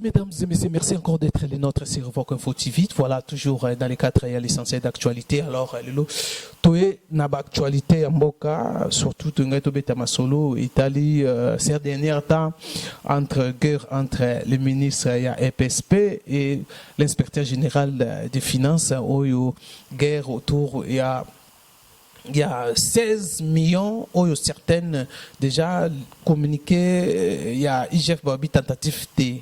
mesdames et messieurs, merci encore d'être les nôtres sur Vogue Info TV. Voilà, toujours dans les cadres, il y a l'essentiel d'actualité. Alors, Lilo, Toé, Naba actualité en Boka, surtout Tungato Betamasolo, Italie, ces derniers temps, guerre entre le ministre EPSP et l'inspecteur général des finances, guerre autour, il y a 16 millions, certaines déjà communiquées, il y a IGF Babi tentative de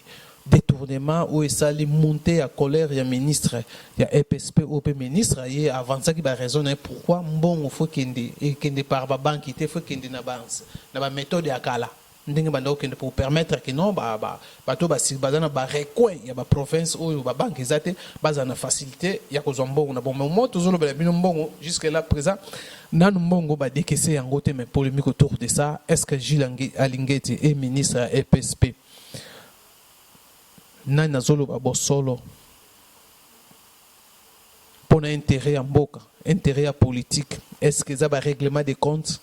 détournement où ça les monté à colère, il y a ministre, il y a EPSP, OP ministre, et avant ça qui va raisonner pourquoi bon il faut qu'il y par la banque, il faut qu'il y ait une méthode à Kala. Pour permettre que non, si recoin, il y a des provinces où il y a des banques qui ont facilité, il y a des bon, mais toujours jusqu'à là présent, nous avons décaissé en côté, mais polémique autour de ça. Est-ce que Gilles Alingeti est ministre EPSP? Nous avons solo pour intérêt en boca, intérêt politique. Est-ce que ça va règlement des comptes?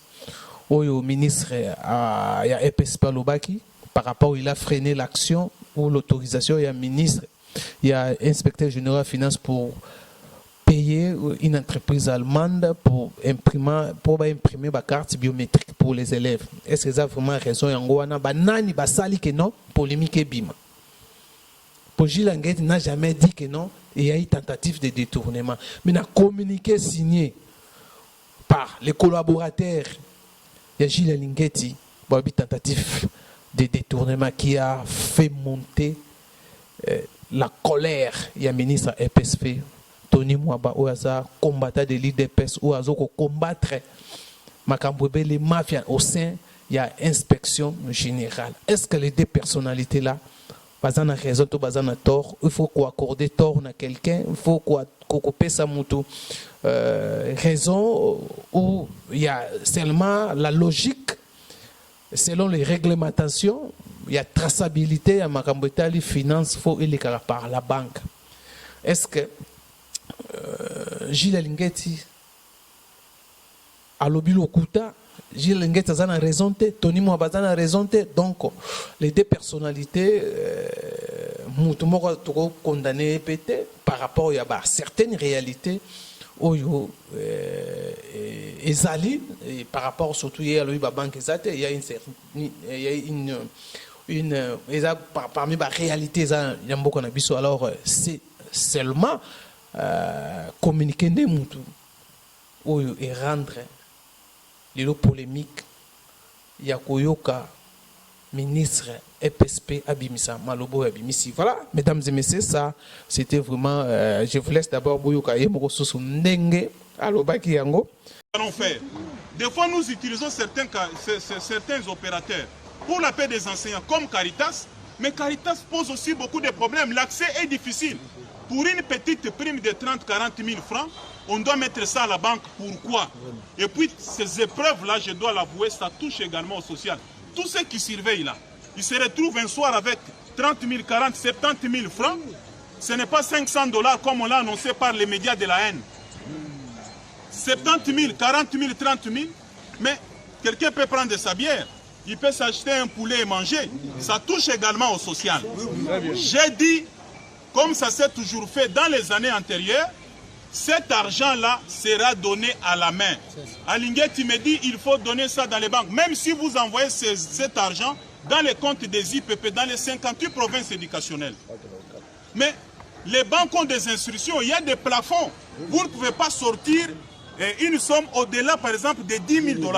Au ministre il y a EPSP Lobaki par rapport il a freiné l'action ou l'autorisation, il y a ministre, il y a inspecteur général des finances pour payer une entreprise allemande pour imprimer ma carte biométrique pour les élèves. Est-ce que ça a vraiment raison? Yangoana banani basali que non, polémique bima. Pour Gilles Alingeti n'a jamais dit que non, il y a eu tentative de détournement, mais n'a communiqué signé par les collaborateurs. Il y a Gilles Alingeti, tentative de détournement qui a fait monter la colère. Il y a le ministre EPSP, Tony Mwaba, où il a combattu des leaders d'EPS, où il a combattre les mafias au sein, il y a inspection générale. Est-ce que les deux personnalités-là, bazana raison, bazana tort, il faut qu'on accorde tort à quelqu'un, il faut qu'on coupe sa moto. Raison où il y a seulement la logique, selon les réglementations, il y a traçabilité à Makambotali finance, faut il est par la banque. Est-ce que Gilles Alingeti a l'obilo Kuta, Gilles Alingeti a raison, Tony Mwaba a raison, donc les deux personnalités Moutoumora condamné pété par rapport à certaines réalités. Ezali, par rapport surtout à la banque, il y a une parmi les réalités, il y a beaucoup de alors c'est seulement communiquer des moutons et rendre les polémiques. Il y a Koyoka, ministre EPSP Abimisa, Malobo Abimisi. Voilà, mesdames et messieurs, ça c'était vraiment. Je vous laisse d'abord Boyoka Yemoroso Ndenge, Alobaki Yango. Des fois, nous utilisons certains opérateurs pour la paix des enseignants, comme Caritas, mais Caritas pose aussi beaucoup de problèmes. L'accès est difficile. Pour une petite prime de 30-40 000 francs, on doit mettre ça à la banque. Pourquoi? Et puis, ces épreuves-là, je dois l'avouer, ça touche également au social. Tous ceux qui surveillent là, ils se retrouvent un soir avec 30 000, 40, 70 000 francs. Ce n'est pas 500 $ comme on l'a annoncé par les médias de la haine. 70 000, 40 000, 30 000. Mais quelqu'un peut prendre sa bière. Il peut s'acheter un poulet et manger. Ça touche également au social. J'ai dit, comme ça s'est toujours fait dans les années antérieures, cet argent-là sera donné à la main. Alingeti me dit il faut donner ça dans les banques. Même si vous envoyez cet argent dans les comptes des IPP, dans les 58 provinces éducationnelles. Mais les banques ont des instructions, il y a des plafonds. Vous ne pouvez pas sortir une somme au-delà, par exemple, de 10 000 $.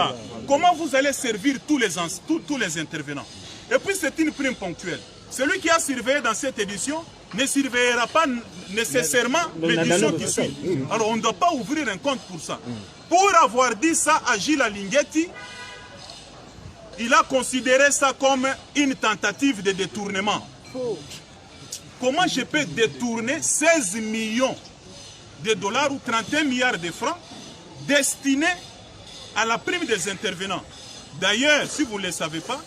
Comment vous allez servir tous les intervenants? Et puis c'est une prime ponctuelle. Celui qui a surveillé dans cette édition ne surveillera pas nécessairement l'édition qui suit. Alors on ne doit pas ouvrir un compte pour ça. Pour avoir dit ça à Gilles Alingeti, il a considéré ça comme une tentative de détournement. Comment je peux détourner 16 millions de dollars ou 31 milliards de francs destinés à la prime des intervenants? D'ailleurs, si vous ne le savez pas,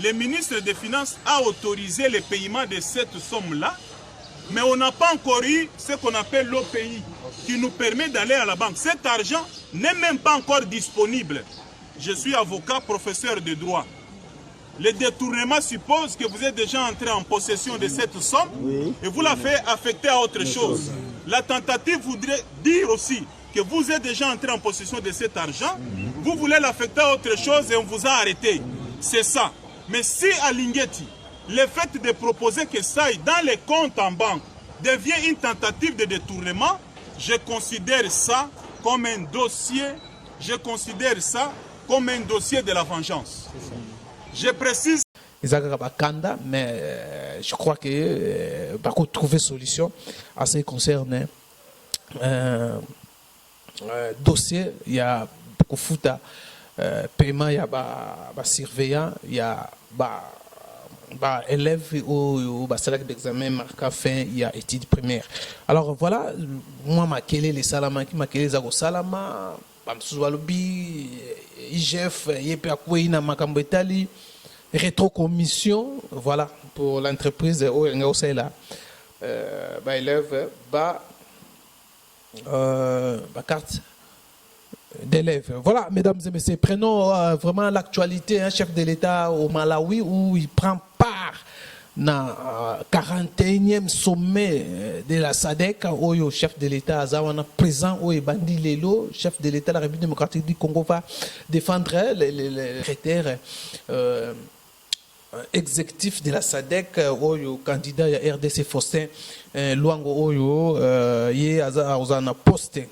le ministre des Finances a autorisé le paiement de cette somme-là, mais on n'a pas encore eu ce qu'on appelle l'OPI, qui nous permet d'aller à la banque. Cet argent n'est même pas encore disponible. Je suis avocat, professeur de droit. Le détournement suppose que vous êtes déjà entré en possession de cette somme et vous la faites affecter à autre chose. La tentative voudrait dire aussi que vous êtes déjà entré en possession de cet argent, vous voulez l'affecter à autre chose et on vous a arrêté. C'est ça. Mais si à Linguetti, le fait de proposer que ça aille dans les comptes en banque devient une tentative de détournement, je considère ça comme un dossier, de la vengeance. Je précise. Mais je crois que par contre trouver solution à ce qui concerne dossier, il y a beaucoup de paiement, il y a surveillant, il y a élèves ou salaire d'examen marqué fin, il y a études primaires. Alors voilà, moi ma kélé les salama qui ma kélé zago salama, bamsoualobi, IGF, yepe akwe na makambo etali. Rétrocommission, voilà, pour l'entreprise là, élève, carte d'élève. Voilà, mesdames et messieurs, prenons vraiment l'actualité, un chef de l'État au Malawi où il prend part dans 41e sommet de la SADC, où le chef de l'État Azawana présent, où Bandi Lelo, chef de l'État de la République démocratique du Congo, va défendre les critères exécutif de la SADC, le candidat RDC Faustin Luango Oyo, il a posté,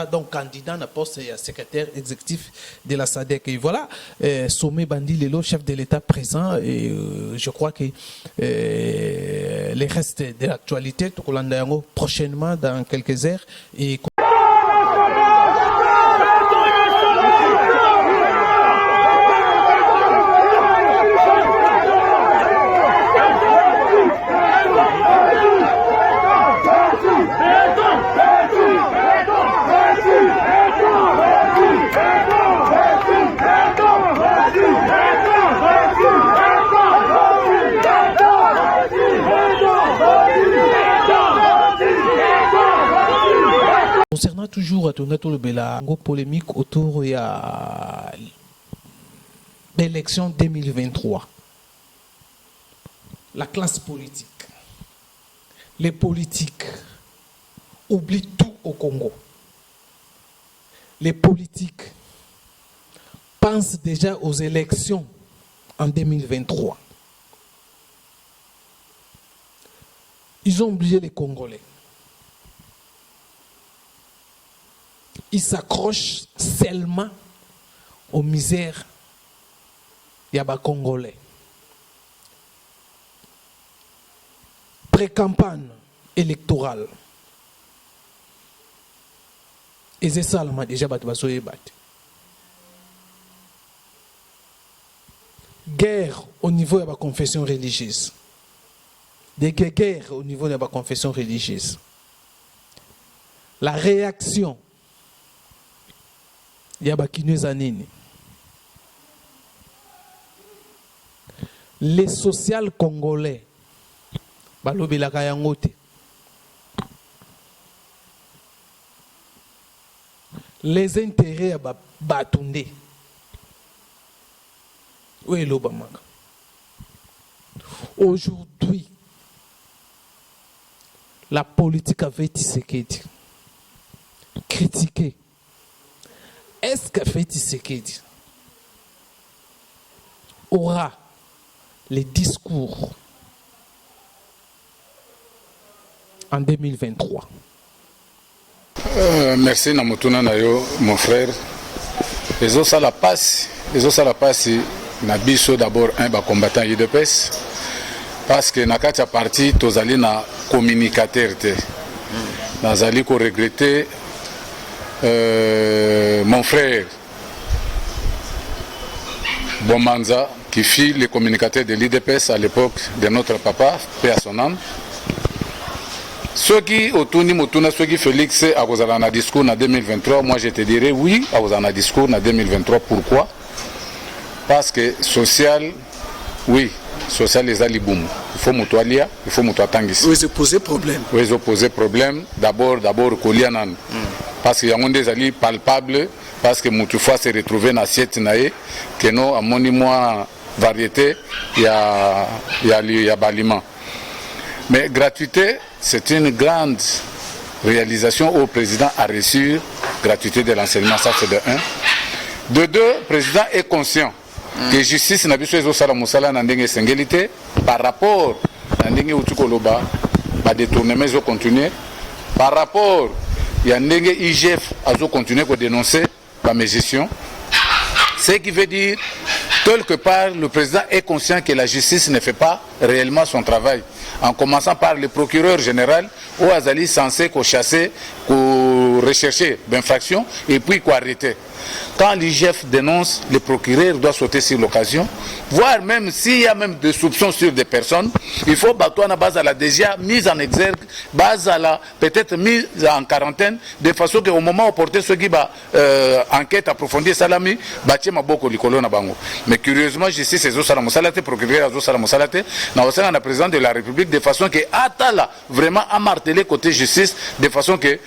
donc candidat na poste secrétaire exécutif de la SADC. Et voilà, Sommet Bandi Lelo, chef de l'État présent, et je crois que les restes de l'actualité, prochainement dans quelques heures. Et concernant toujours la polémique autour de l'élection 2023, la classe politique, les politiques oublient tout au Congo. Les politiques pensent déjà aux élections en 2023. Ils ont oublié les Congolais. Ils s'accrochent seulement aux misères des Congolais. Pré-campagne électorale. Et c'est ça, déjà, guerre au niveau de la confession religieuse. Des guerres au niveau de la confession religieuse. La réaction. Les social congolais, les intérêts à Batunde. Aujourd'hui, la politique avait Tshisekedi critiqué. Est-ce que Tshisekedi aura les discours en 2023? Merci Namotuna Nayo, mon frère. Les autres ça la passe Nabiso d'abord un combattant UDPS parce que nakati parti tozali na communicateur te. Nazali ko regretter mon frère Bomanza qui fut le communicateur de l'IDPS à l'époque de notre papa, paix à son âme. Ceux qui ceux qui Félix a un discours en 2023, moi je te dirais oui, à un discours en 2023. Pourquoi? Parce que social, oui, social les aliboum. Il faut mutualia, il faut mutuatangis. Oui, ils poser problème. Oui, ils poser problème. D'abord, Kolianan. Parce qu'il y a des alliés palpables, parce que mutufa se retrouver dans cette naïe, que nous, à mon moi, variété, il y a baliment. Mais gratuité, c'est une grande réalisation où le président a reçu gratuité de l'enseignement, ça c'est de 1. De 2, le président est conscient que justice n'a pas besoin de par rapport à la détournement de continuer, par rapport à l'IGF à continuer à dénoncer la gestion. Ce qui veut dire, quelque part, le président est conscient que la justice ne fait pas réellement son travail. En commençant par le procureur général, où Azali censé chasser, rechercher l'infraction et puis arrêter. Quand l'IGF dénonce, le procureur doit sauter sur l'occasion, voire même s'il y a même des soupçons sur des personnes, il faut battre à base à la déjà mise en exergue, base à la peut-être mise en quarantaine, de façon qu'au moment où porter ce qui va enquête approfondie salami, bâtir ma beaucoup l'icolo na bango. Mais curieusement, je sais ces autres salamosalate, procureur aux salamosalate, na au sein de la présidente de la République, de façon que Atala vraiment a martelé côté justice, de façon que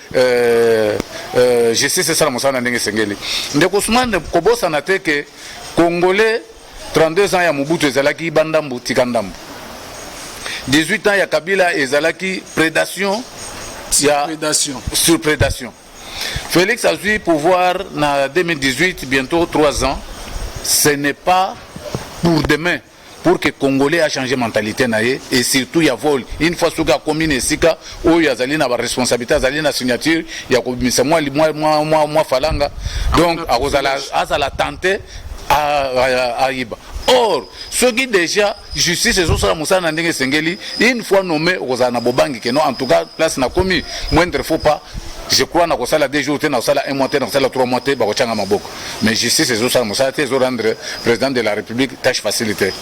justice c'est salamosalate n'engé sengeli. Ndeko Ousmane Kobo sanate que Congolais 32 ans ya Mobutu ezalaki bandambu tikandambu. 18 ans ya Kabila ezalaki prédation sur prédation. Félix a eu pouvoir en 2018, bientôt 3 ans. Ce n'est pas pour demain. Pour que les Congolais a changé de mentalité et surtout il y a vol. Une fois que la commune est sika, où il y a la responsabilité, il y a la signature, il y a moi falanga. Donc à la tenter à Iba. Or, ceux qui déjà justice et social Moussa Nandenge Sengeli, une fois nommé aux Anabobangi, que non en tout cas place n'a commis, moindre faut pas. Je crois que ça a 2 jours, ça a 1 mois, ça a 3 mois, mais justice et social Moussa Té rendre président de la République tâche facilité.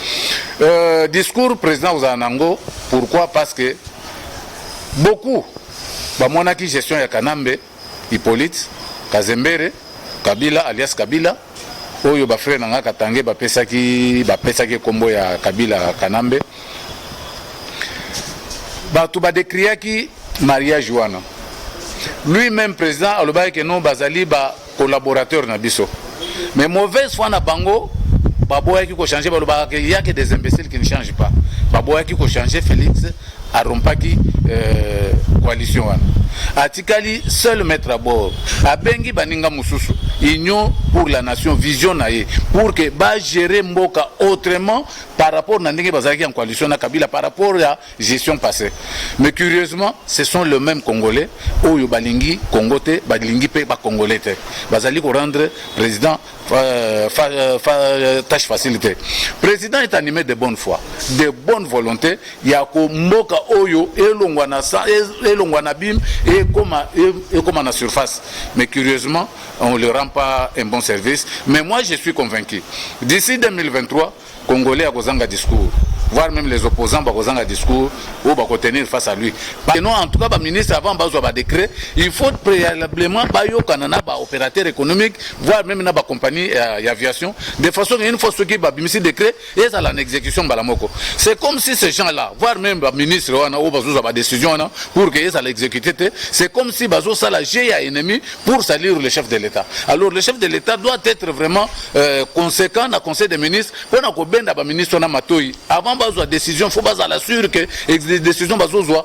Discours président aux Anango, pourquoi? Parce que beaucoup, monaki gestion ya Kanambe, Hippolyte, Kazembere, Kabila alias Kabila. Oyo ba frère nanga Katange bapesaki kombo ya Kabila Kanambe batu ba décriaki mariage wana lui-même président alobaki que non bazali ba collaborateur na biso mais mauvaise foi na bango baboyaki ko changer balobaka il y a que des imbéciles qui ne changent pas baboyaki ko changer Félix arompaki coalition wana atikali seul mettre à bord abengi baninga mususu union pour la nation vision naie pour que ba gérer mboka autrement par rapport à ndenge bazaki en coalition na Kabila par rapport à gestion passée. Mais curieusement ce sont les mêmes Congolais oyo balingi Congote balingi pe ba Congolais te bazali ko rendre président tâche facilité. Président est animé de bonne foi, de bonne volonté, ya ko mboka oyo elongwa na bim et comme à la surface. Mais curieusement, on ne leur rend pas un bon service. Mais moi, je suis convaincu. D'ici 2023, Congolais a un discours. Voire même les opposants ont un discours ou va tenir face à lui. Non, en tout cas, le ministre avant de décret, il faut préalablement opérateur économique, voire même une compagnie d'aviation, de façon qu'une fois ce qui va décret, et ça en exécution balamoko. C'est comme si ces gens-là, voire même le ministre ou la décision pour que ça l'exécute, c'est comme si bazo ça la GIA ennemi pour salir le chef de l'État. Alors le chef de l'État doit être vraiment conséquent dans le Conseil des ministres pour que le ministre na matoi avant la décision, il faut pas l'assurer que les décisions sont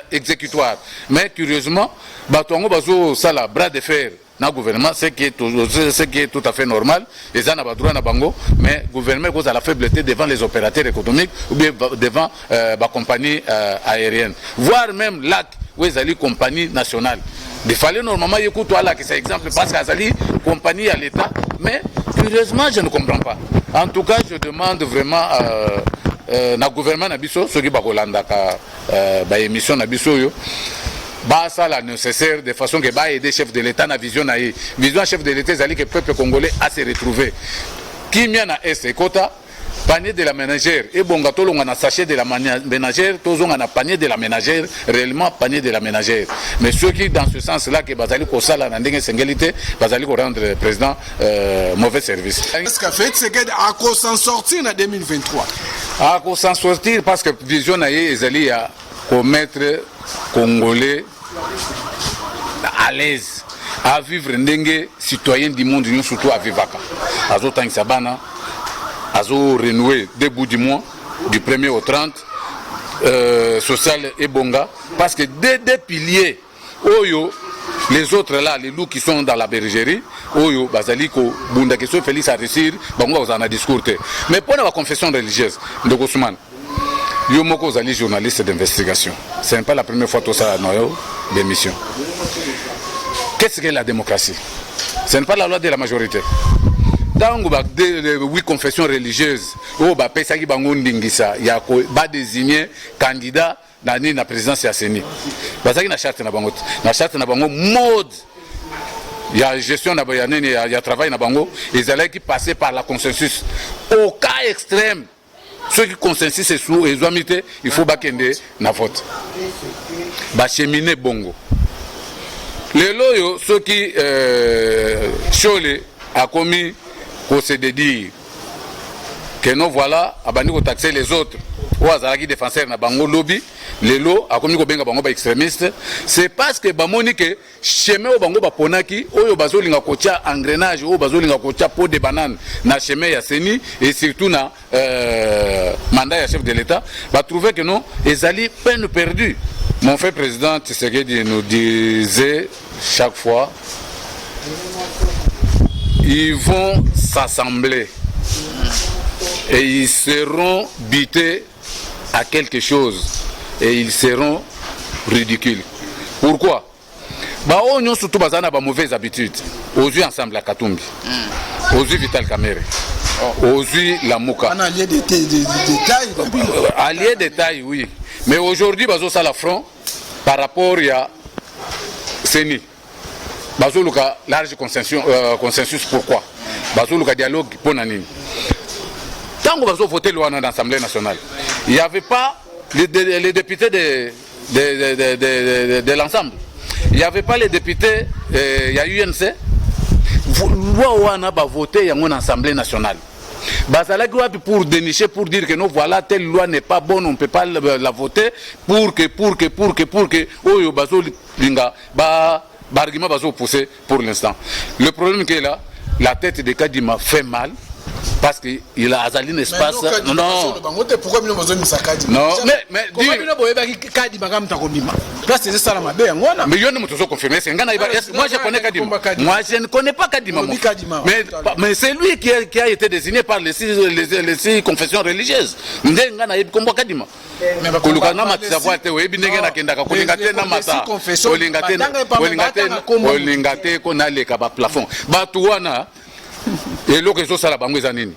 exécutoires. Mais curieusement, ça la bras de fer dans le gouvernement, ce qui est tout à fait normal. Les gens n'ont pas droit à bango, mais le gouvernement a la faiblesse devant les opérateurs économiques ou bien devant la compagnie aérienne. Voire même l'AC, où ils allaient compagnie nationale. Il fallait normalement écouter là que c'est exemple parce qu'ils allaient compagnie à l'État, mais curieusement, je ne comprends pas. En tout cas, je demande vraiment na gouvernement na biso soki bakolanda ka ba émission na biso yo ba ça la nécessaire de façon que ba aider chef de l'État na vision na vision chef de l'État zali que peuple congolais a se retrouver qui mia na est kota panier de la ménagère et bonga tolonga na sachet de la ménagère tozonga na panier de la ménagère réellement panier de la ménagère mais ceux qui dans ce sens là que bazali ko sala na ndenge sengelité bazali ko rendre président mauvais service. Est-ce qu'a fait c'est à quoi s'en sortir en 2023 à quoi s'en sortir parce que vision na ezali ya ko mettre congolais à l'aise à vivre ndenge citoyen du monde surtout à vivaka azotangisa bana azo renoué début du mois du 1er au 30 social et bonga parce que des piliers oyo les autres là les loups qui sont dans la bergerie oyo bazali ko bunda que so Félix a réussir bango za na discours te mais pour la confession religieuse de Ousmane yo moko zali journaliste d'investigation ce n'est pas la première fois tout ça noyo d'émission. Qu'est-ce que la démocratie? Ce n'est pas la loi de la majorité. Dans les 8 confessions religieuses, il va désigner candidat dans la présidence de la CENI. Il y a une charte na mode. Il y a gestion, il y a travail, ils allaient qui passer par la consensus. Au cas extrême, ceux qui consensus c'est sous les amitiés, il faut bakende na vote. Cheminer bongo. Les loyaux, ceux qui Cholet a commis pour se dire que nous voilà, abandonner de taxer les autres, ou à qui défenseur na bango lobby, les lots a commis benga bango ba extrémiste, c'est parce que bamoni que chemin au bango ba ponaki, oyo bazolinga kocha engrenage, ou bazolinga kocha pot de banane na chemin ya CENI et surtout na mandat ya chef de l'État, va trouver que non, ezali peine perdue. Mon frère président Tshisekedi nous disait chaque fois, ils vont s'assembler et ils seront butés à quelque chose et ils seront ridicules. Pourquoi? On a surtout de mauvaises habitudes. Aux yeux ensemble à Katumbi, aux yeux Vital Kamerhe, aux yeux la Mouka. On a allié de taille. Allié de taille, oui. Mais aujourd'hui, bazo ça l'affront par rapport à CENI. Bazo luka large consensus pourquoi? Bazo luka dialogue pour nanini. Tant que bazo voté loi dans l'Assemblée nationale, il n'y avait pas les députés de l'ensemble. Il n'y avait pas les députés, il y a UNC. Loi wana ba voté dans l'Assemblée nationale. Pour dénicher, pour dire que non, voilà, telle loi n'est pas bonne, on ne peut pas la voter, pour que, oyo bazo linga, argument bazo poussé pour l'instant. Le problème qui est là, la tête de Kadima fait mal, parce qu'il a azali un espace. Non. Pourquoi nous avons mis ça Kadima? Non, mais pourquoi nous avons mis Kadima comme Takondima? Là, c'est ça la mabé. Mais il y a une chose confirmée. Moi, je connais Kadima. Moi, je ne connais pas Kadima. Mais c'est lui qui a été désigné par les six confessions religieuses. Kadima. Et l'occasion ça la bango zanini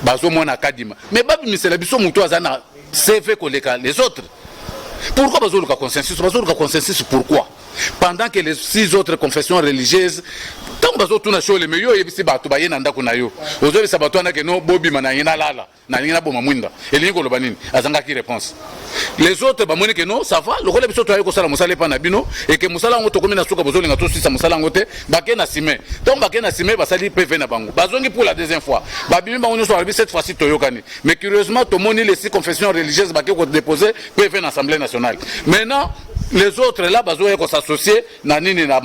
bazo mona Kadima mais babi misela biso muto azana CV koleka les autres. Pourquoi bazo luka consensus pourquoi pendant que les 6 autres confessions religieuses tant bazo tuna show les meilleurs yebisi bato bayena ndako na yo ozo bisa bato na ke no bobi mana yina lala na linga boma mwinda elingo loba nini azanga ki réponse les autres bamoni que non ça va le rôle biso to ayo ko sala musala pa na bino et que musala ngo to komina suka bazo linga to sisa musala ngo te bakena sime donc bakena sime basali PV na bango bazongi pour la deuxième fois babimi bango so arbi cette fois-ci toyokani mais curieusement to moni les 6 confessions religieuses bakeko déposer PV na Assemblée nationale maintenant les autres là bazo ko s'associer na nini na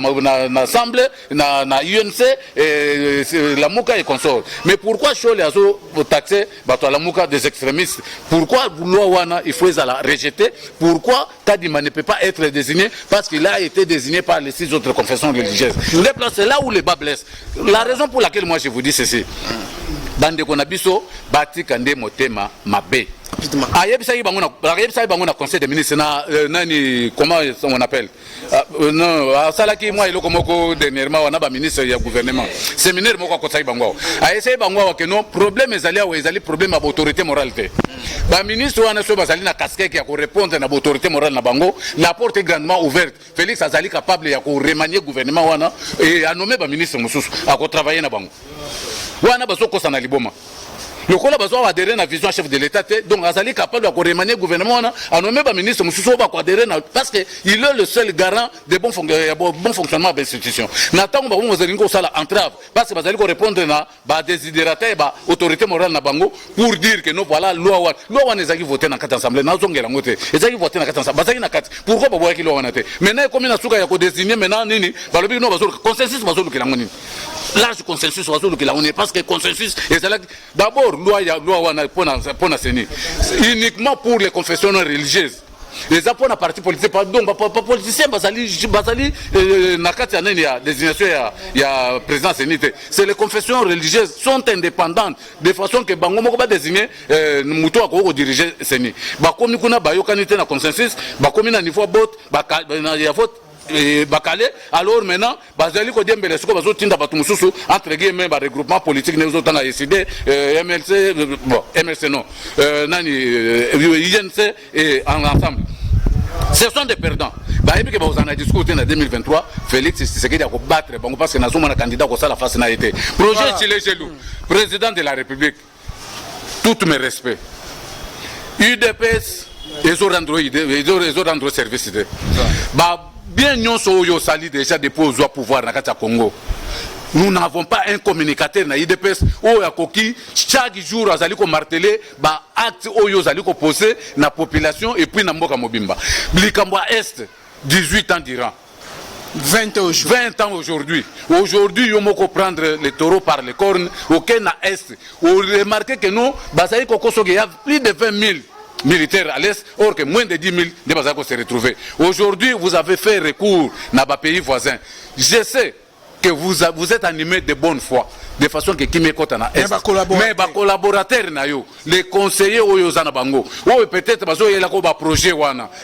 assemblée na UNC et la Mouka et consort. Mais pourquoi Cholet a taxé la Mouka des extrémistes? Pourquoi loi wana il faut la rejeter? Pourquoi Kadima ne peut pas être désigné? Parce qu'il a été désigné par les 6 autres confessions religieuses. C'est là où les bas blessent. La raison pour laquelle moi je vous dis ceci. Bande konabiso bati kande motema mabe. Ayebisa bango na conseil des ministres nani comment on appelle non salaki moi iloko moko dernièrement wana ba ministre ya gouvernement séminaire moko ko tsai bango ayesa bango que non problème ezali problème à autorité morale te ba ministre wana so bazali na casquette ya ko répondre na autorité morale na bango la porte est grandement ouverte. Félix azali capable ya ko remanier gouvernement wana et a nommer ba ministre mususu a ko travailler na bango wana bazoko sana liboma. Le Kola Bazo a adhéré à la vision chef de l'État, donc Azali capable de remanier le gouvernement, a nommé le ministre Moussousso parce qu'il est le seul garant de bon fonctionnement de l'institution. Nathan Bazo ça entrave parce que Bazali répondre à des désidératés et autorité morale na bango pour dire que non voilà loi nezaki voter dans 4 assemblées na zongela ngote ezaki voter dans 4 assemblées bazaki na 4 pourquoi ba boyaki loi wana te maintenant comme na suka ya ko désigner maintenant nini balobi no Bazo consensus Bazo lukela ngoni large consensus on est parce que consensus d'abord loi uniquement pour les confessions religieuses. Les apports à parti politique, donc politiciens, désignation présidence unité. C'est les confessions religieuses sont indépendantes de façon que Bango va désigner Moutou à diriger Seni. Bakomi kuna bayokanité na consensus, bakomi na niveau vote, vote. Bakale, alors maintenant, Bazali Kodembe, les Soko Bazotinda Batumususu, entre guillemets, regroupement politique, nous autres, on a décidé, MLC, bon, MLC non, INC et ensemble. Ce sont des perdants. Vous en avez discuté en 2023, Félix Tshisekedi a battre, parce que nous sommes un candidat qui a la face n'a été. Projet Chile Gelou, président de la République, tout mes respects. UDPS, ils ont rendu service. Bien nous sommes sali déjà déposé au pouvoir dans le Congo. Nous n'avons pas un communicateur na IDPS ou à Koki chaque jour azali ko marteler ba acte oyo azali ko poser na population et puis na mboka mobimba. Blikambwa Est 18 ans durant. 20 ans aujourd'hui. Aujourd'hui, il faut prendre les taureaux par les cornes au Kenya Est. Vous remarquez que nous, il y a plus de 20 000 militaires à l'Est, or que moins de 10 000 de Bazako se retrouvent. Aujourd'hui, vous avez fait recours dans les pays voisins. Je sais que vous êtes animé de bonne foi, de façon que qui me côté na Est. Mais les collaborateurs, les conseillers, peut-être parce qu'il y a un projet,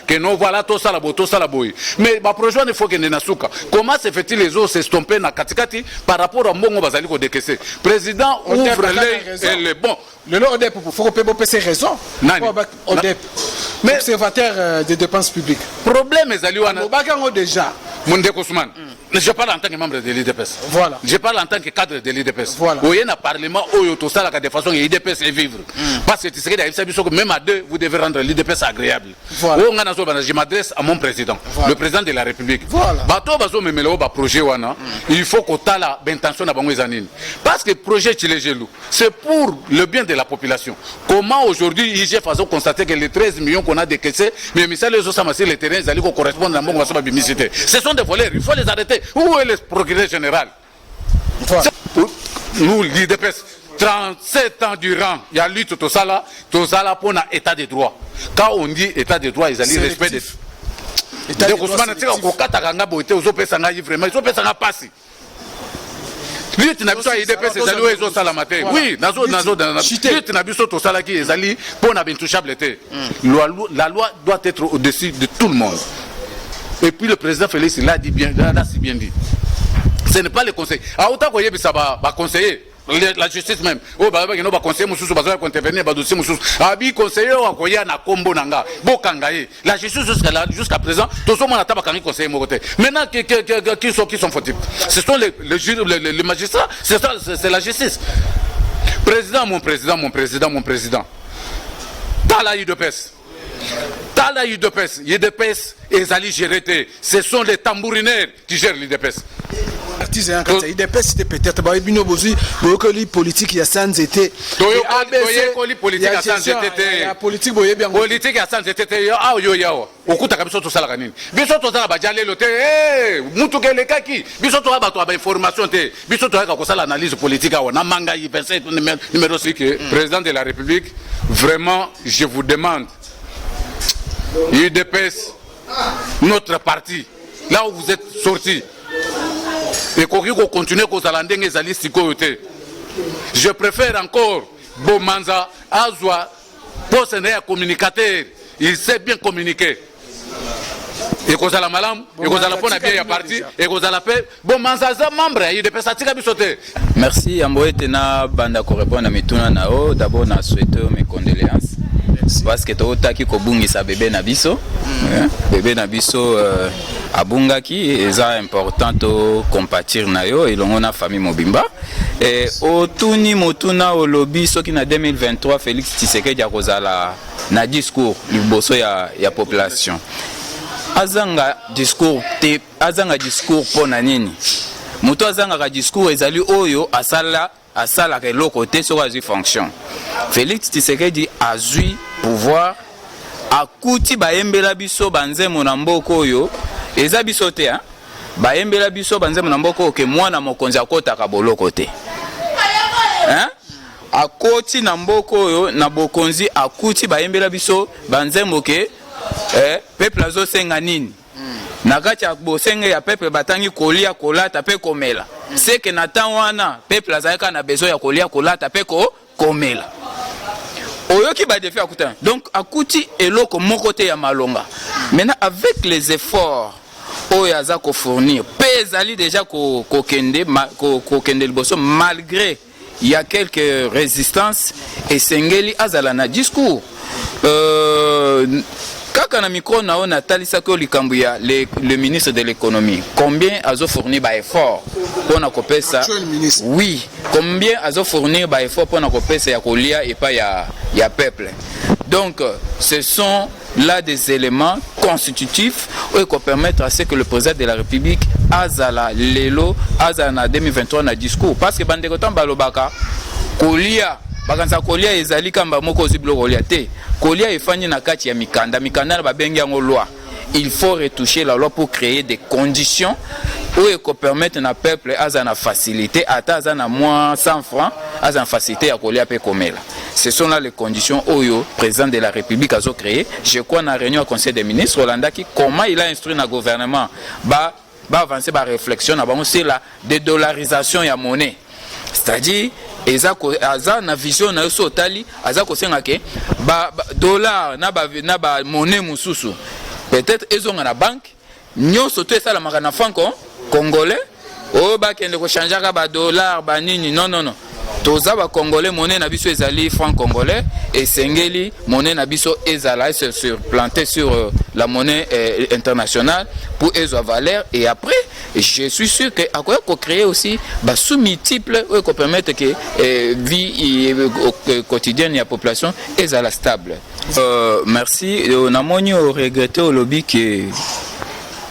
que nous voilà tout ça, mais le projet, il faut que nous soyons. Comment se fait-il les autres s'estomper dans Katikati par rapport à Mbongo Bazali ko décaissé? Président ouvre l'œil et le bon. Le ODEP, il faut que vous ayez raison. ODEP, observateur des dépenses publiques. Problème, c'est déjà. Mondeko Ousmane. Je parle en tant que membre de l'IDPS. Voilà. Je parle en tant que cadre de l'IDPS. Voilà. Vous avez un parlement où il y a de façon que l'IDPS est vivre. Parce que même à deux, vous devez rendre l'IDPS agréable. Voilà. Je m'adresse à mon président, le président de la République. Voilà. Il faut qu'on ait l'intention de Bango. Parce que le projet Tchilegelou, c'est pour le bien de la population. Comment aujourd'hui, IGF a constaté que les 13 millions qu'on a décaissés, mais les autres les terrains, ils correspondent à Bango. Ce sont des voleurs, il faut les arrêter. Où est le procureur général? Voilà. Nous, l'IDPS, 37 ans durant, il y a lutte tout ça là pour un état de droit. Quand on dit état de droit, ils allaient respecter. État de droit, lutte na biso IDPS ezali oyo ezosala matin. Oui, lutte na biso tosala ki ezali pour na intouchabilité. La loi doit être au-dessus de tout le monde. Et puis le président Félix l'a dit bien, l'a si bien dit. Ce n'est pas le conseil. A autant que ça va conseiller la justice même. Oh bah il va conseiller mususu bazo intervenir ba dossier mususu. Abi conseiller wa koya na kombo nanga. Bokangaye. La justice jusqu'à présent, tout le monde a tabakani conseiller mon côté. Maintenant qui sont fautifs. Ce sont les magistrats, c'est la justice. Président mon président. Tala UDPS. Tala UDPS et Zali Gérete, ce sont les tambourinaires qui gèrent l'UDPS. IDPS c'était peut-être politique il y a sans été. Politique à sans été. Politique à sans été. Ah yo yo. Okuta kabiso to sala kanini. Biso to sala bajale lote. Mutu kele kaki. Biso to ba to ba information te. Biso to ka ko sala analyse politique a na manga 27 numéro 6 président de la République. Vraiment, je vous demande UDPS, notre parti, là où vous êtes sortis, et qu'on continue aux Alandais et Zali Sikoyote. Je préfère encore Bomanza, Azwa, poste un communicateur, il sait bien communiquer. Et qu'on a la malam, et qu'on a la bonne bien parti, et qu'on a la paix. Bomanza, membre, il dépêche à tirer bisoter. Merci, Amboé Tena, Banda Korepon, à Mituna Nao. D'abord, on a souhaité mes condoléances. Parce que Totaki Kobungisa bébé Nabiso, bébé Nabiso Abungaki, et c'est important de compatir nayo et l'on a famille Mobimba. Et au Tuni Motuna au lobby, ce qui na 2023 Félix Tshisekedi a kozala na discours liboso ya population. Azanga discours pour nanini. Moto azanga discours ezali oyo asala ke l'autre côté sur la fonction. Félix Tshisekedi a eu pouvoir akuti ba embela biso banze monamboko oyo eza biso te bayembela biso banzembo na mboka ke mwana mokonzi akotaka boloko te. Hein? Akoti na mboka oyo na bokonzi akuti bayembela biso banzembo ke peuple azosenga nini. Na kati ya bosenge ya peuple batangi kolia kolata pe komela. C'est que na temps wana peuple azalaka na besoin ya kolia kolata pe komela. Oyoki ba defi akuta. Donc akuti eloko moko te ya malonga. Maintenant avec les efforts oyaza ko fournir, pezali déjà ko kende liboso malgré il y a quelques résistances et sengeli azala na discours. Kaka na micro na on a talisa ko likambuya le ministre de l'économie. Combien azo fournir ba effort pour na kopesa? Oui, combien azo fournir ba effort pour na kopesa ya kolia et pas ya peuple. Donc ce sont là des éléments constitutifs qui permettent à ce que le président de la République azala lelo azana 2023 na discours parce que bandeko tamba lobaka kolia bakanza kolia ezali kamba moko ziblo kolia te kolia efani na kati ya mikanda na babengi yango loi. Il faut retoucher la loi pour créer des conditions qui permettent na peuple azana facilité ata azana moins 100 francs azana facilité à kolia pe komela. Ce sont là les conditions où président de la République a créé. Je crois dans la réunion au Conseil des ministres Hollanda qui comment il a instruit le gouvernement va avancer par réflexion c'est la dédollarisation ya monnaie. C'est-à-dire eza na vision na yoso tali aza ko senga ke dollar na ba monnaie mususu peut-être ezonga na banque nyoso to esala makana franco congolais o ba kende ko changer ka ba dollar ba nini non toza ba congolais monnaie na biso ezali franc congolais et sengeli monnaie na biso ezala se surplanter sur la monnaie internationale pour ezo valeur et après je suis sûr que à quoi créer aussi ba sous multiples qui permettent que vie quotidienne ya population ezala stable. Merci on a moni au regretter au lobby que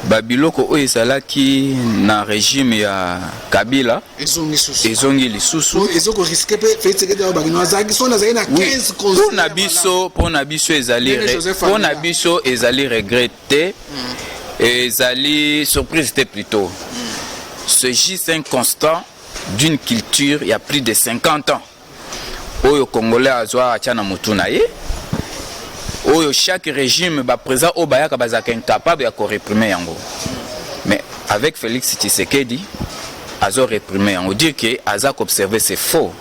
babiloko oyo ezalaki na régime ya Kabila ezongi lisusu ezoko risquer pe fait que bagino azaki so na na 15 conseils pour na biso ezali regretté ezali surprise plutôt ce G5 constant d'une culture il y a plus de 50 ans oyo congolais azwa achana mutuna ye oyo chaque régime ba présent au bayaka bazaka incapable ya ko réprimer yango. Mais avec Félix Tshisekedi azo réprimer yango dire que aza ko observer c'est faux.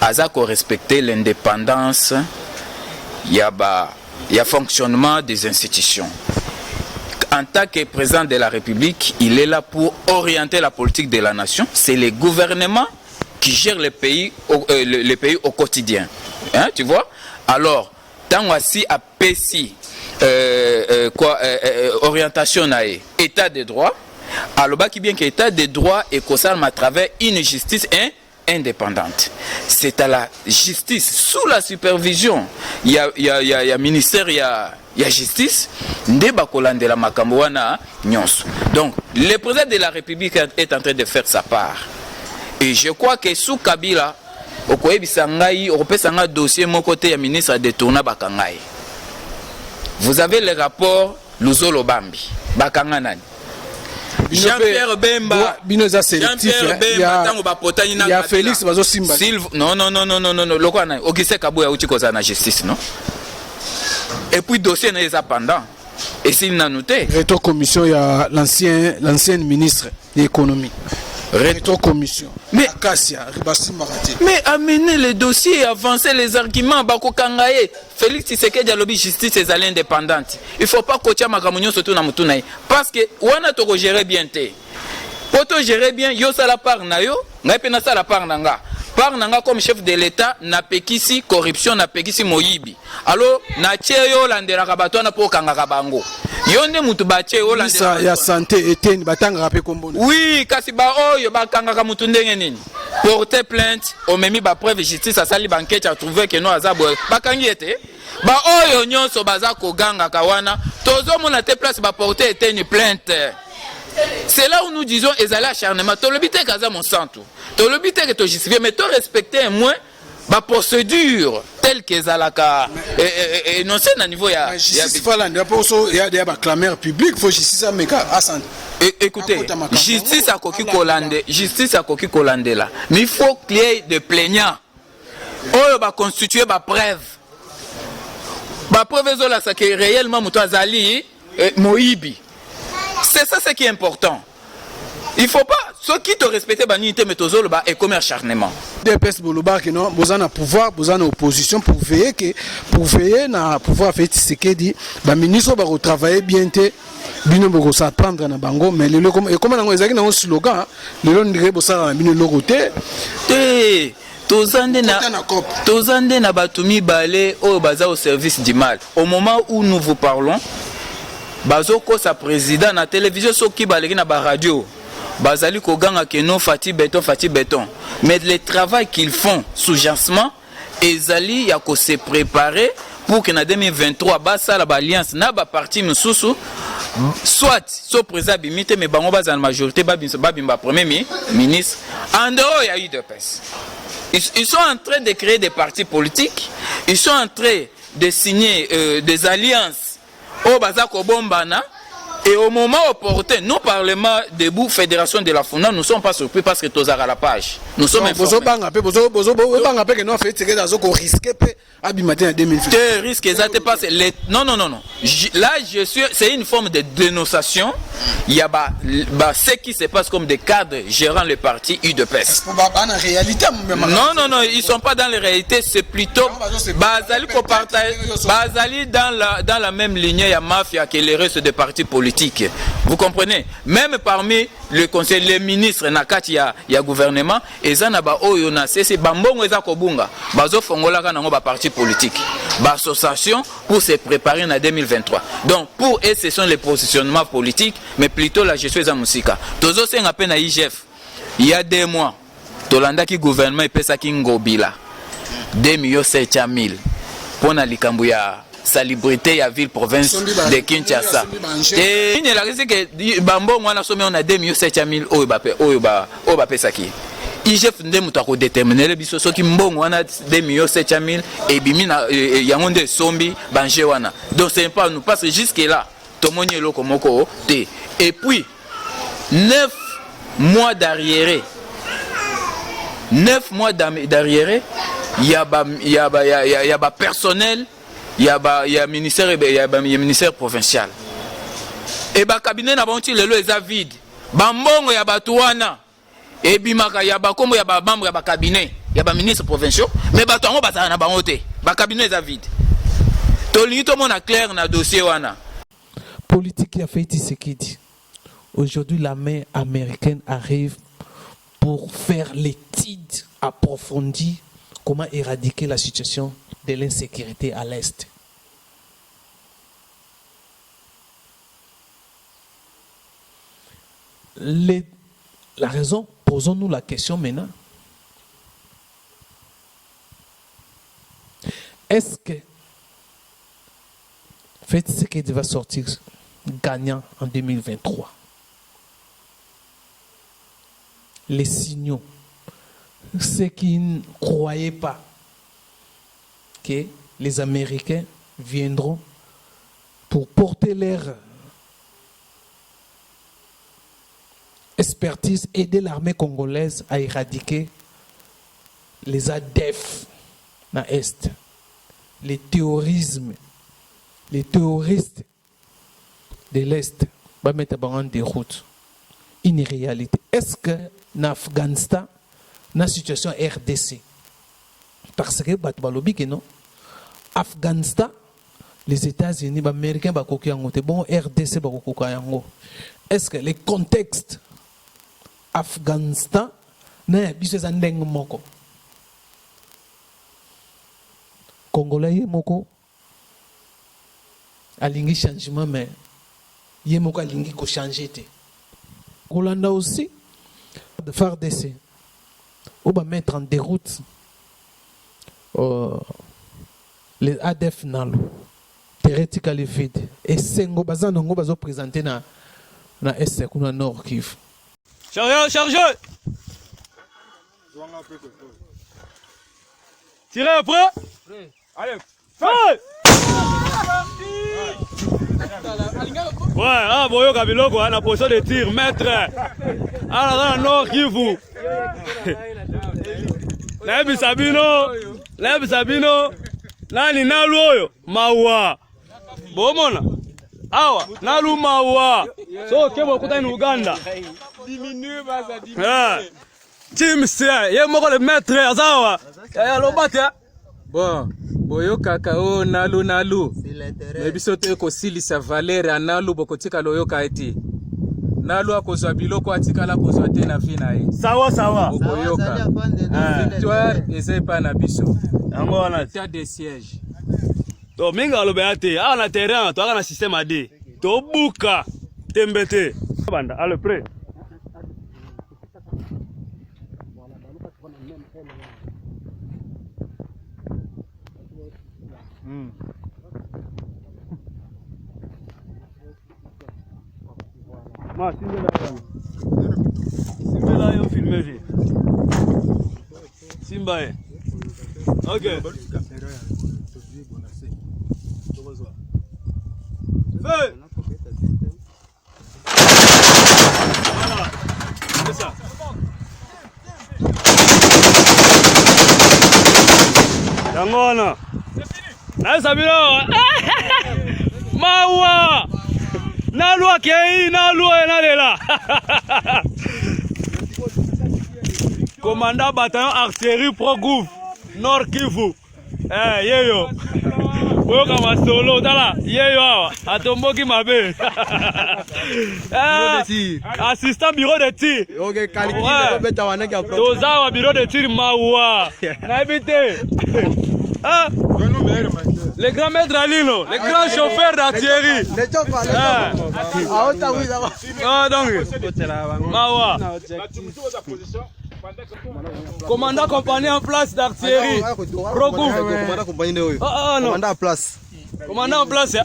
Aza ko respecter l'indépendance ya fonctionnement des institutions. En tant que président de la République, il est là pour orienter la politique de la nation. C'est le gouvernement qui gère le pays au quotidien. Hein, tu vois? Alors tant aussi à PSI orientation na état de droit alors qui bien que état de droit et à travers une justice indépendante. C'est à la justice sous la supervision il y a ministère il y a justice ndeba kolande la makambo wana nyonso. Donc le président de la République est en train de faire sa part et je crois que sous Kabila okoyebisa ngai opesa nga dossier mon côté ya ministre détourna bakangai. Vous avez le rapport Luzolo Bambi bakanga nani Jean-Pierre Bemba binoza sélectif il y a Félix bazo simba non lokana Auguste Kabuya uti koza na justice non et puis dossier na eza pendant et s'il n'a noté rétro commission il y a l'ancien ministre de l'économie rétro-commission. Mais amener les dossiers, avancer les arguments, Bakokangaye, Félix Tshisekedi a lobby justice et les indépendante. Il ne faut pas coacher Makamunyo surtout na Mutunaï. Parce que Wana Toko gérer bien te. Pour te gérer bien, yo sa la part na yo, nga pena sa la part nanga. Par nanga comme chef de l'État, na pekisi corruption, na pekisi moyibi. Alors, na tcheyo landera kabato na po kanga kabango. Yonde mutu bache yo landera. Ya santé eten batanga rapé kombono. Oui, kasi ba oyo ba kanga ka mutu ndenge nini. Porter plainte, o memi ba preuve justice asali banquete a trouvé que no azabo. Ba kangi ete. Ba oyo nyonso baza ko ganga kawana. Tozo mona te place ba porter eten plainte. C'est là où nous disons ezala acharnement. To lobité kaza mon santo. To lobité que to justifier mais to respecter moins ba procédure telle que ezalaka énoncé na niveau ya justice falande pour so ya ba clameur public faut justice meka à santé. Écoutez, justice à Koki Kolande là. Mais il faut qu'il y ait des plaignants. On va constituer ma preuve. Ma preuve est là, c'est que réellement Moutouazali Moïbi. C'est ça ce qui est important. Il ne faut pas, ceux qui te respectent, et comme acharnement. DPS Boloba qui non, vous avez pouvoir, vous avez opposition pour veiller na pouvoir faire ce qui dit, bah ministre va retravailler bien te, bino boko ça prendre na bango, mais le comme et comme on a un slogan, le long dirait bossa na bino logoté. Tozande na batumi balé au baza au service du mal. Au moment où nous vous parlons, bazoko sa président na télévision soki baleki na ba radio. Bazali Koganga Keno Fati Béton. Mais le travail qu'ils font sous-jancement, Ezali Yako se préparer pour que en 2023, Bassa la alliance n'a pas parti Moussou, soit so président Bimite, mais Bango Bazan majorité, Babimba premier ministre, en dehors il y a eu de pèse. Ils sont en train de créer des partis politiques, ils sont en train de signer des alliances au Bazako Bombana. Et au moment opportun, nous, Parlement debout, Fédération de la Funda, nous ne sommes pas surpris parce que tous à la page. Nous sommes informés. Non. Là, c'est une forme de dénonciation. Il y a ce qui se passe comme des cadres gérant le parti UDPS. Non, ils ne sont pas dans la réalité. C'est plutôt Bazali dans la même ligne, il y a mafia qui est le reste des partis politiques. Vous comprenez? Même parmi le conseil, les ministres, nakati ya gouvernement, ezanaba oyona c'est bambongo eza kobunga, bazo fongola kana ba parti politique, ba association pour se préparer en 2023. Donc pour eux ce sont les positionnements politiques, mais plutôt la gestion eza musika. Tozo senga pe na IGF. Il y a 2 mois, Tolanda ki gouvernement epesa ki ngobila 2,7 pour na likambu ya salubrité ya ville province de Kinshasa. Et il a dit que Bambo on a somme on a 2,7 oyo ba pesa ki. IGF nde mutako déterminer le biso soki mbongo wana 2,7 et bimina yango nde sombi banje wana. Donc c'est pas nous parce que jusque là tomoni eloko moko te. Et puis 9 mois d'arriéré. 9 mois d'arriéré, il y a personnel. Il y a ministère provincial. Et le cabinet n'a pas été vide. Bambongo ya batuana. Et bimaka ya bakombo ya membre ya cabinet, ya ba ministre provincial, mais batango bazana bangote. Ba cabinet est vide. Tolini to mona clair na dossier wana. Politique qui a fait Tshisekedi. Aujourd'hui la main américaine arrive pour faire l'étude approfondie comment éradiquer la situation de l'insécurité à l'Est. La raison, posons-nous la question maintenant. Est-ce que Tshisekedi va sortir gagnant en 2023? Les signaux, ceux qui ne croyaient pas que les Américains viendront pour porter leur expertise, aider l'armée congolaise à éradiquer les ADF dans l'Est, les terroristes de l'Est, va mettre en déroute. Une réalité. Est-ce que en Afghanistan, dans la situation RDC, parce que non, Afghanistan, les États-Unis, les Américains, bon, RDC, est-ce que les contextes Afghanistan, n'est pas un Congolais, moko, alingi changement, mais il y a alingi ko changer. Hollande aussi, de FARDC, on va mettre en déroute les ADF Nalo, théorétiquement vide. Et c'est un bazan on va présenter na Est ou na Nord Kivu. Chargez! Tirez après! Allez! Feu! Ouais, ah, boyo kabiloko, na position de tir, maître. Ah, là, non, Kivu. Lebi Sabino. Nani nalu oyo? Mawa. Bomona. Awa, nalu mawa. So, kebo kuta in Uganda. Diminue, basa, diminue. Tim sia, ye moko le maître, azawa. Ya lobate. Bon, boyo kaka o nalu. Mebiso te kosilisa valeur nalu bokotika loyoka eti. Nalu akozwa biloko atikala kozwa te na vie na ye. Sawa. Bokoyoka. Victoire eza epa na biso. Yango wana état de siège. To minga alobe te, a na terrain, to aka na système AD. To buka tembete. Banda, ale prêt. Ma, Simba yo filmer. Simba. Ok. Feu. Voilà. C'est ça. Yangona. Sabino. Mawa. Nalua kei, nalua nalela. Commandant bataillon artillerie pro groupe Nord Kivu. Yeyo. Boyo kama solo tala, yeyo awa. Atomboki mabe. Assistant bureau de tir. Ok, calcul beta wanaki approche. Tozawa bureau de tir mawa. Na ebite. Le grand maître Alino, le grand chauffeur d'artillerie. Donc, Mawa. Commandant compagnie en place d'artillerie. Commandant en place. Commandant en place.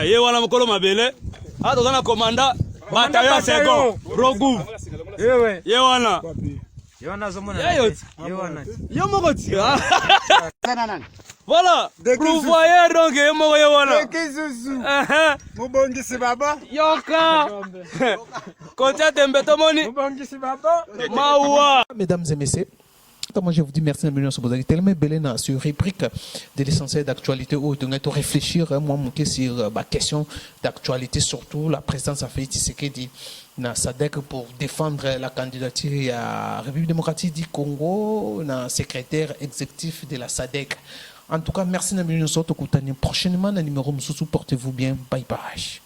Il wana mokolo mabele. Ah, tozana commandant bataillon second. Rogou. Yewana. Voilà, vous voyez donc Mesdames et messieurs, moi je vous dis merci de vous avez tellement belé sur rubrique de l'essentiel d'actualité où on a réfléchir moi sur la question d'actualité, surtout la présence à Félix Tshisekedi na SADC pour défendre la candidature à la République démocratique du Congo, na secrétaire exécutif de la SADC. En tout cas, merci de nous prochainement, le numéro, portez-vous bien, bye bye.